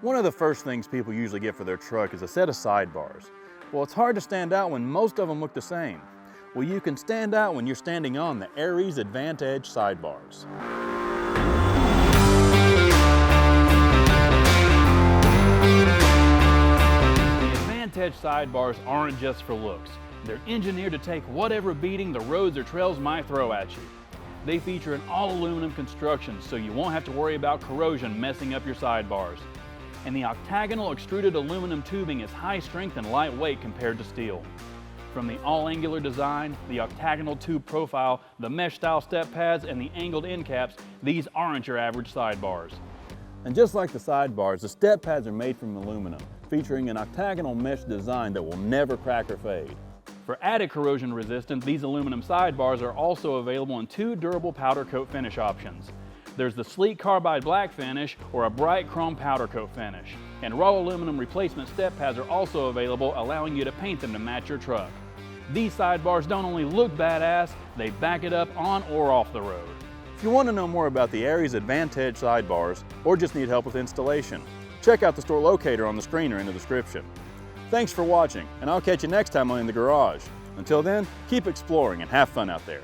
One of the first things people usually get for their truck is a set of sidebars. Well, it's hard to stand out when most of them look the same. Well, you can stand out when you're standing on the Aries AdvantEdge sidebars. The AdvantEdge sidebars aren't just for looks. They're engineered to take whatever beating the roads or trails might throw at you. They feature an all-aluminum construction, so you won't have to worry about corrosion messing up your sidebars. And the octagonal extruded aluminum tubing is high strength and lightweight compared to steel. From the all-angular design, the octagonal tube profile, the mesh-style step pads, and the angled end caps, these aren't your average sidebars. And just like the sidebars, the step pads are made from aluminum, featuring an octagonal mesh design that will never crack or fade. For added corrosion resistance, these aluminum sidebars are also available in two durable powder coat finish options. There's the sleek carbide black finish or a bright chrome powder coat finish. And raw aluminum replacement step pads are also available, allowing you to paint them to match your truck. These sidebars don't only look badass, they back it up on or off the road. If you want to know more about the Aries AdvantEdge sidebars or just need help with installation, check out the store locator on the screen or in the description. Thanks for watching, and I'll catch you next time on In the Garage. Until then, keep exploring and have fun out there.